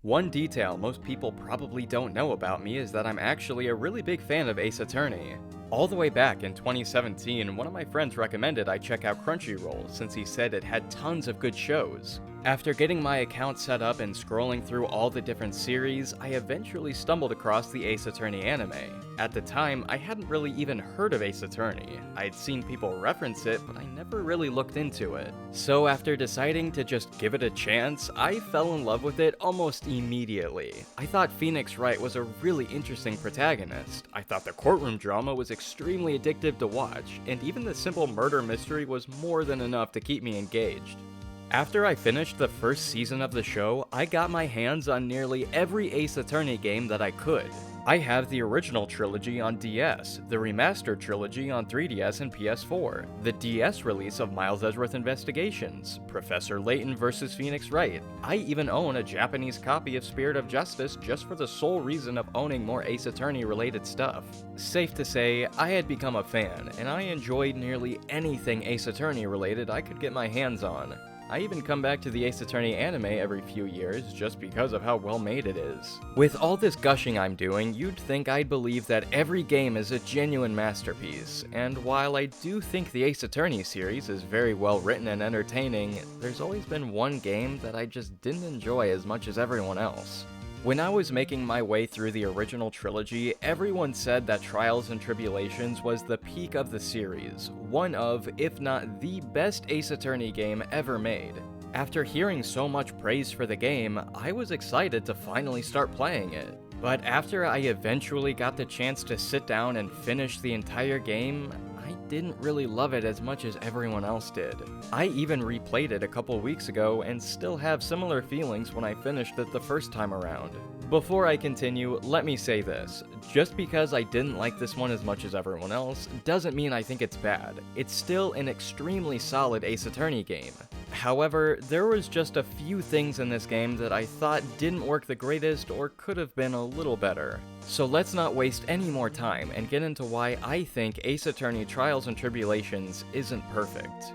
One detail most people probably don't know about me is that I'm actually a really big fan of Ace Attorney. All the way back in 2017, one of my friends recommended I check out Crunchyroll since he said it had tons of good shows. After getting my account set up and scrolling through all the different series, I eventually stumbled across the Ace Attorney anime. At the time, I hadn't really even heard of Ace Attorney. I'd seen people reference it, but I never really looked into it. So after deciding to just give it a chance, I fell in love with it almost immediately. I thought Phoenix Wright was a really interesting protagonist. I thought the courtroom drama was extremely addictive to watch, and even the simple murder mystery was more than enough to keep me engaged. After I finished the first season of the show, I got my hands on nearly every Ace Attorney game that I could. I have the original Trilogy on DS, the remastered Trilogy on 3DS and PS4, the DS release of Miles Edgeworth Investigations, Professor Layton vs. Phoenix Wright. I even own a Japanese copy of Spirit of Justice just for the sole reason of owning more Ace Attorney related stuff. Safe to say, I had become a fan, and I enjoyed nearly anything Ace Attorney related I could get my hands on. I even come back to the Ace Attorney anime every few years just because of how well made it is. With all this gushing I'm doing, you'd think I'd believe that every game is a genuine masterpiece, and while I do think the Ace Attorney series is very well written and entertaining, there's always been one game that I just didn't enjoy as much as everyone else. When I was making my way through the original trilogy, everyone said that Trials and Tribulations was the peak of the series, one of, if not the best Ace Attorney game ever made. After hearing so much praise for the game, I was excited to finally start playing it. But after I eventually got the chance to sit down and finish the entire game, I didn't really love it as much as everyone else did. I even replayed it a couple weeks ago and still have similar feelings when I finished it the first time around. Before I continue, let me say this. Just because I didn't like this one as much as everyone else, doesn't mean I think it's bad. It's still an extremely solid Ace Attorney game. However, there was just a few things in this game that I thought didn't work the greatest or could have been a little better. So let's not waste any more time and get into why I think Ace Attorney Trials and Tribulations isn't perfect.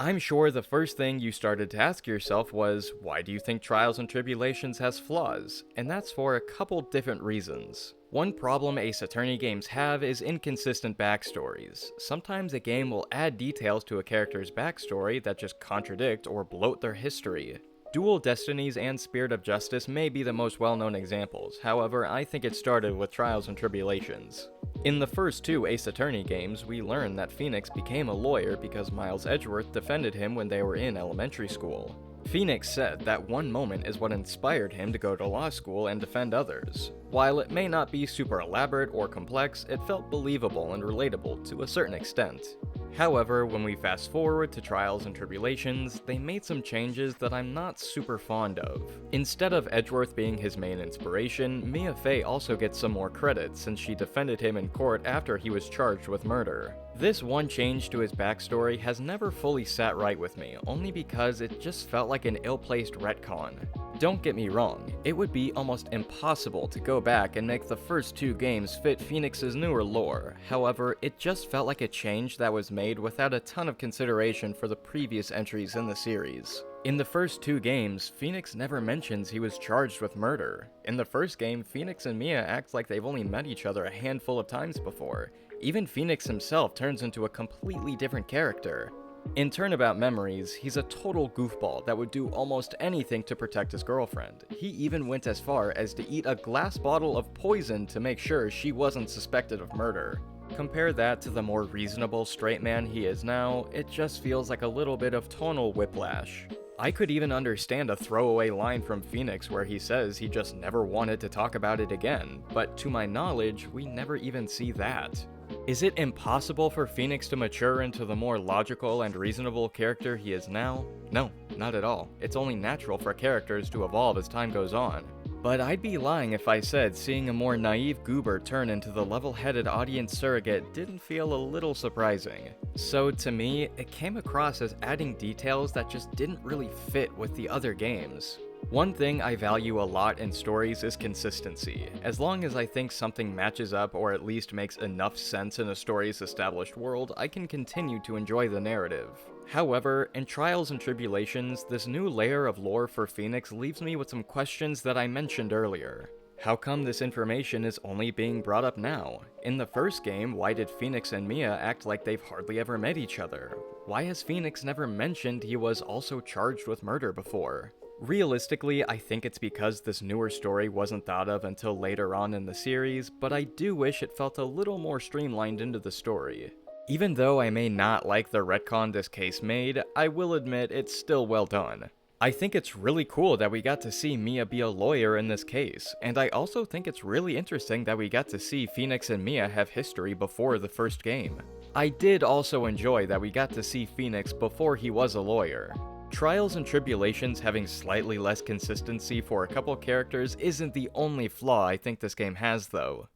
I'm sure the first thing you started to ask yourself was, why do you think Trials and Tribulations has flaws? And that's for a couple different reasons. One problem Ace Attorney games have is inconsistent backstories. Sometimes a game will add details to a character's backstory that just contradict or bloat their history. Dual Destinies and Spirit of Justice may be the most well-known examples, however, I think it started with Trials and Tribulations. In the first two Ace Attorney games, we learn that Phoenix became a lawyer because Miles Edgeworth defended him when they were in elementary school. Phoenix said that one moment is what inspired him to go to law school and defend others. While it may not be super elaborate or complex, it felt believable and relatable to a certain extent. However, when we fast forward to Trials and Tribulations, they made some changes that I'm not super fond of. Instead of Edgeworth being his main inspiration, Mia Fey also gets some more credit since she defended him in court after he was charged with murder. This one change to his backstory has never fully sat right with me, only because it just felt like an ill-placed retcon. Don't get me wrong, it would be almost impossible to go back and make the first two games fit Phoenix's newer lore, however, it just felt like a change that was made without a ton of consideration for the previous entries in the series. In the first two games, Phoenix never mentions he was charged with murder. In the first game, Phoenix and Mia act like they've only met each other a handful of times before. Even Phoenix himself turns into a completely different character. In Turnabout Memories, he's a total goofball that would do almost anything to protect his girlfriend. He even went as far as to eat a glass bottle of poison to make sure she wasn't suspected of murder. Compare that to the more reasonable straight man he is now, it just feels like a little bit of tonal whiplash. I could even understand a throwaway line from Phoenix where he says he just never wanted to talk about it again, but to my knowledge, we never even see that. Is it impossible for Phoenix to mature into the more logical and reasonable character he is now? No, not at all. It's only natural for characters to evolve as time goes on. But I'd be lying if I said seeing a more naive goober turn into the level-headed audience surrogate didn't feel a little surprising. So to me, it came across as adding details that just didn't really fit with the other games. One thing I value a lot in stories is consistency. As long as I think something matches up or at least makes enough sense in a story's established world, I can continue to enjoy the narrative. However, in Trials and Tribulations, this new layer of lore for Phoenix leaves me with some questions that I mentioned earlier. How come this information is only being brought up now? In the first game, why did Phoenix and Mia act like they've hardly ever met each other? Why has Phoenix never mentioned he was also charged with murder before? Realistically, I think it's because this newer story wasn't thought of until later on in the series, but I do wish it felt a little more streamlined into the story. Even though I may not like the retcon this case made, I will admit it's still well done. I think it's really cool that we got to see Mia be a lawyer in this case, and I also think it's really interesting that we got to see Phoenix and Mia have history before the first game. I did also enjoy that we got to see Phoenix before he was a lawyer. Trials and Tribulations having slightly less consistency for a couple characters isn't the only flaw I think this game has though.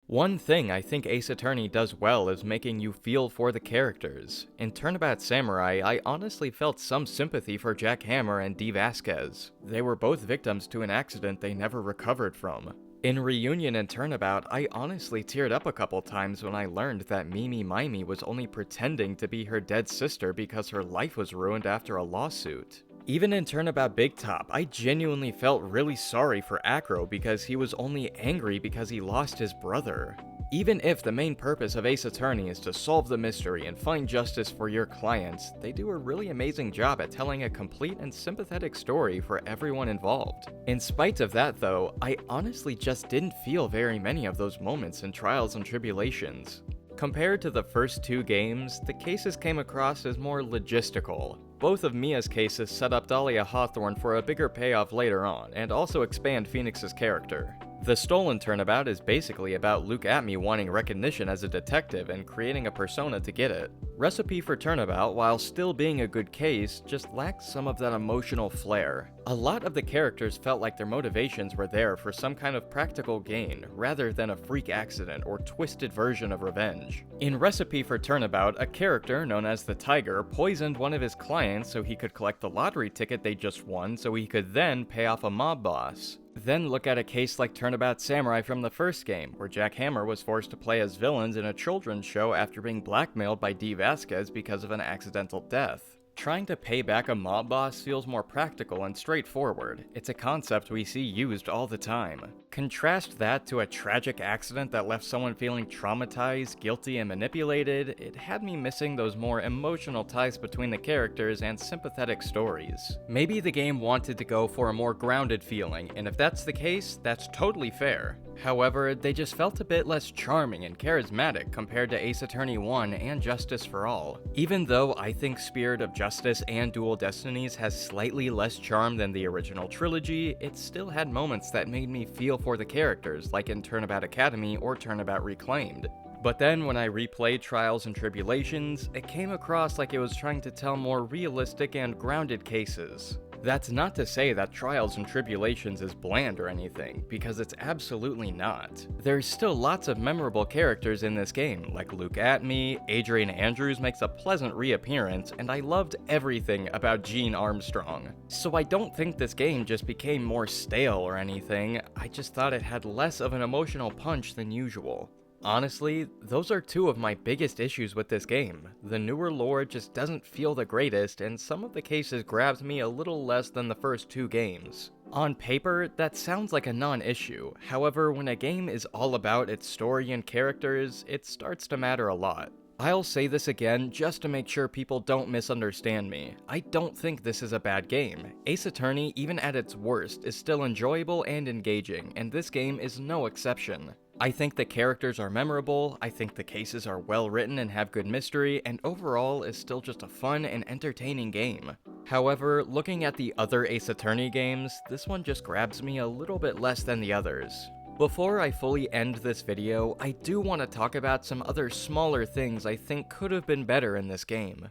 One thing I think Ace Attorney does well is making you feel for the characters. In Turnabout Samurai, I honestly felt some sympathy for Jack Hammer and Dee Vasquez. They were both victims to an accident they never recovered from. In Reunion and Turnabout, I honestly teared up a couple times when I learned that Mimi Mimey was only pretending to be her dead sister because her life was ruined after a lawsuit. Even in Turnabout Big Top, I genuinely felt really sorry for Acro because he was only angry because he lost his brother. Even if the main purpose of Ace Attorney is to solve the mystery and find justice for your clients, they do a really amazing job at telling a complete and sympathetic story for everyone involved. In spite of that though, I honestly just didn't feel very many of those moments in Trials and Tribulations. Compared to the first two games, the cases came across as more logistical. Both of Mia's cases set up Dahlia Hawthorne for a bigger payoff later on, and also expand Phoenix's character. The Stolen Turnabout is basically about Luke Atmey wanting recognition as a detective and creating a persona to get it. Recipe for Turnabout, while still being a good case, just lacked some of that emotional flair. A lot of the characters felt like their motivations were there for some kind of practical gain, rather than a freak accident or twisted version of revenge. In Recipe for Turnabout, a character known as the Tiger poisoned one of his clients so he could collect the lottery ticket they just won so he could then pay off a mob boss. Then look at a case like Turnabout Samurai from the first game, where Jack Hammer was forced to play as villains in a children's show after being blackmailed by Dee Vasquez because of an accidental death. Trying to pay back a mob boss feels more practical and straightforward. It's a concept we see used all the time. Contrast that to a tragic accident that left someone feeling traumatized, guilty, and manipulated. It had me missing those more emotional ties between the characters and sympathetic stories. Maybe the game wanted to go for a more grounded feeling, and if that's the case, that's totally fair. However, they just felt a bit less charming and charismatic compared to Ace Attorney 1 and Justice for All. Even though I think Spirit of Justice and Dual Destinies has slightly less charm than the original trilogy, it still had moments that made me feel for the characters, like in Turnabout Academy or Turnabout Reclaimed. But then when I replayed Trials and Tribulations, it came across like it was trying to tell more realistic and grounded cases. That's not to say that Trials and Tribulations is bland or anything, because it's absolutely not. There's still lots of memorable characters in this game, like Luke Atmey, Adrian Andrews makes a pleasant reappearance, and I loved everything about Gene Armstrong. So I don't think this game just became more stale or anything, I just thought it had less of an emotional punch than usual. Honestly, those are two of my biggest issues with this game. The newer lore just doesn't feel the greatest, and some of the cases grabbed me a little less than the first two games. On paper, that sounds like a non-issue. However, when a game is all about its story and characters, it starts to matter a lot. I'll say this again just to make sure people don't misunderstand me. I don't think this is a bad game. Ace Attorney, even at its worst, is still enjoyable and engaging, and this game is no exception. I think the characters are memorable, I think the cases are well written and have good mystery, and overall is still just a fun and entertaining game. However, looking at the other Ace Attorney games, this one just grabs me a little bit less than the others. Before I fully end this video, I do want to talk about some other smaller things I think could have been better in this game.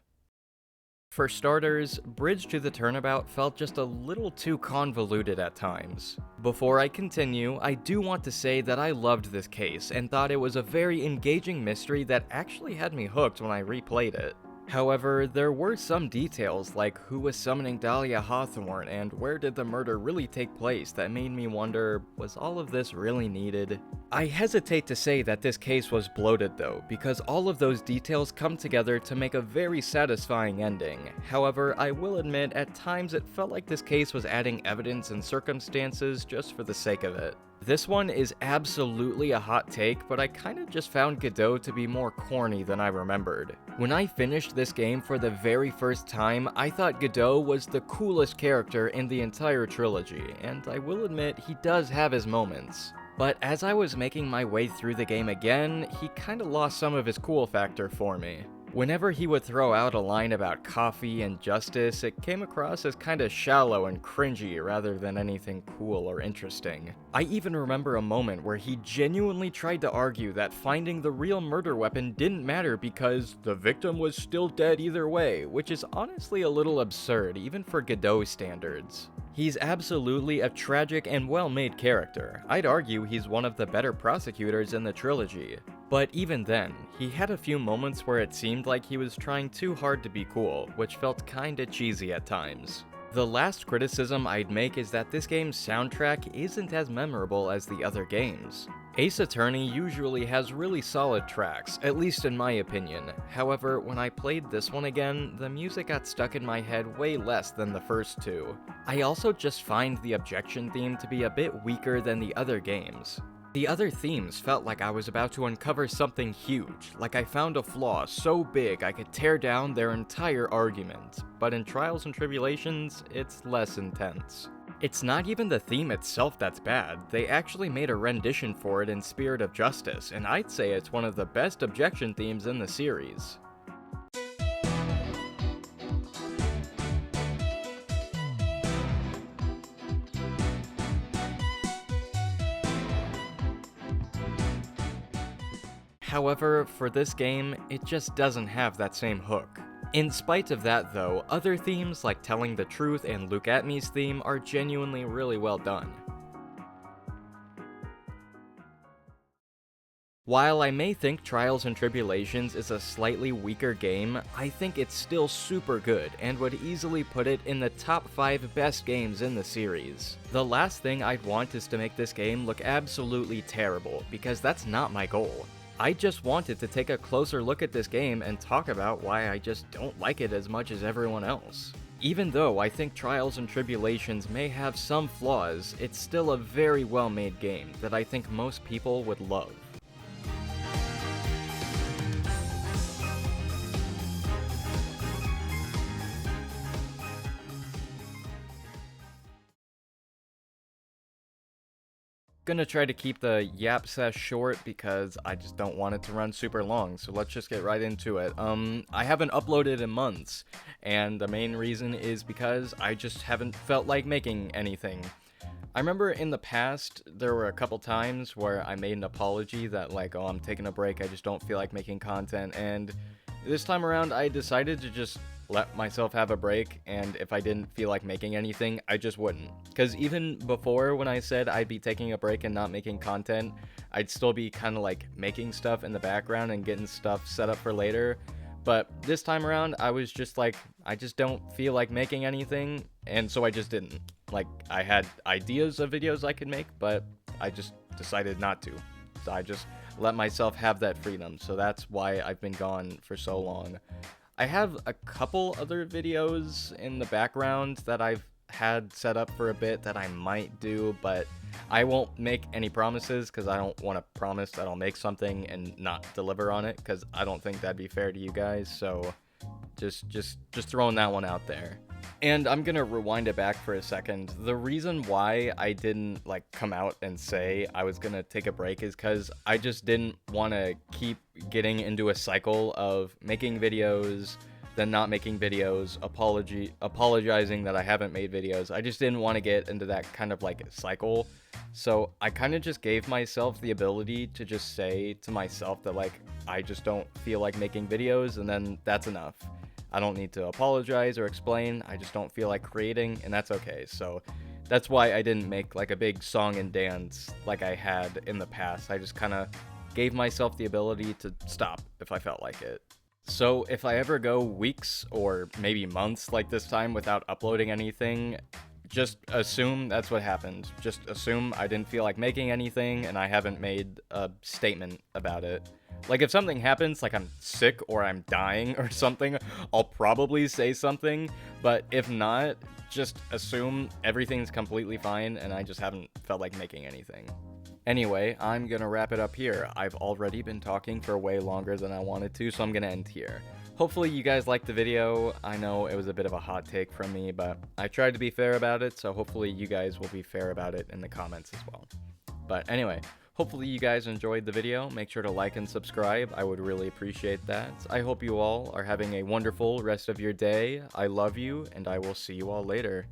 For starters, Bridge to the Turnabout felt just a little too convoluted at times. Before I continue, I do want to say that I loved this case and thought it was a very engaging mystery that actually had me hooked when I replayed it. However, there were some details like who was summoning Dahlia Hawthorne and where did the murder really take place that made me wonder, was all of this really needed? I hesitate to say that this case was bloated though, because all of those details come together to make a very satisfying ending. However, I will admit at times it felt like this case was adding evidence and circumstances just for the sake of it. This one is absolutely a hot take, but I kinda just found Godot to be more corny than I remembered. When I finished this game for the very first time, I thought Godot was the coolest character in the entire trilogy, and I will admit he does have his moments. But as I was making my way through the game again, he kinda lost some of his cool factor for me. Whenever he would throw out a line about coffee and justice, it came across as kinda shallow and cringy rather than anything cool or interesting. I even remember a moment where he genuinely tried to argue that finding the real murder weapon didn't matter because the victim was still dead either way, which is honestly a little absurd even for Godot standards. He's absolutely a tragic and well-made character. I'd argue he's one of the better prosecutors in the trilogy. But even then, he had a few moments where it seemed like he was trying too hard to be cool, which felt kinda cheesy at times. The last criticism I'd make is that this game's soundtrack isn't as memorable as the other games. Ace Attorney usually has really solid tracks, at least in my opinion. However, when I played this one again, the music got stuck in my head way less than the first two. I also just find the objection theme to be a bit weaker than the other games. The other themes felt like I was about to uncover something huge, like I found a flaw so big I could tear down their entire argument, but in Trials and Tribulations, it's less intense. It's not even the theme itself that's bad, they actually made a rendition for it in Spirit of Justice, and I'd say it's one of the best objection themes in the series. However, for this game, it just doesn't have that same hook. In spite of that though, other themes like Telling the Truth and Look At Me's theme are genuinely really well done. While I may think Trials and Tribulations is a slightly weaker game, I think it's still super good and would easily put it in the top 5 best games in the series. The last thing I'd want is to make this game look absolutely terrible, because that's not my goal. I just wanted to take a closer look at this game and talk about why I just don't like it as much as everyone else. Even though I think Trials and Tribulations may have some flaws, it's still a very well-made game that I think most people would love. Gonna try to keep the yap sesh short because I just don't want it to run super long, so let's just get right into it. I haven't uploaded in months, and the main reason is because I just haven't felt like making anything. I remember in the past, there were a couple times where I made an apology that like, oh, I'm taking a break, I just don't feel like making content, and this time around I decided to just let myself have a break, and if I didn't feel like making anything, I just wouldn't. Because even before when I said I'd be taking a break and not making content, I'd still be kind of like making stuff in the background and getting stuff set up for later. But this time around, I was just like, I just don't feel like making anything, and so I just didn't. Like, I had ideas of videos I could make, but I just decided not to. So I just let myself have that freedom, so that's why I've been gone for so long. I have a couple other videos in the background that I've had set up for a bit that I might do, but I won't make any promises because I don't want to promise that I'll make something and not deliver on it, because I don't think that'd be fair to you guys, so just throwing that one out there. And I'm gonna rewind it back for a second. The reason why I didn't like come out and say I was gonna take a break is because I just didn't want to keep getting into a cycle of making videos, then not making videos, apologizing that I haven't made videos. I just didn't want to get into that kind of like cycle. So I kind of just gave myself the ability to just say to myself that like, I just don't feel like making videos, and then that's enough. I don't need to apologize or explain, I just don't feel like creating, and that's okay. So that's why I didn't make like a big song and dance like I had in the past. I just kind of gave myself the ability to stop if I felt like it. So if I ever go weeks or maybe months like this time without uploading anything, just assume that's what happened. Just assume I didn't feel like making anything and I haven't made a statement about it. Like if something happens, like I'm sick or I'm dying or something, I'll probably say something, but if not, just assume everything's completely fine and I just haven't felt like making anything. Anyway, I'm gonna wrap it up here. I've already been talking for way longer than I wanted to, so I'm gonna end here. Hopefully you guys liked the video. I know it was a bit of a hot take from me, but I tried to be fair about it, so hopefully you guys will be fair about it in the comments as well. But anyway, hopefully you guys enjoyed the video. Make sure to like and subscribe. I would really appreciate that. I hope you all are having a wonderful rest of your day. I love you, and I will see you all later.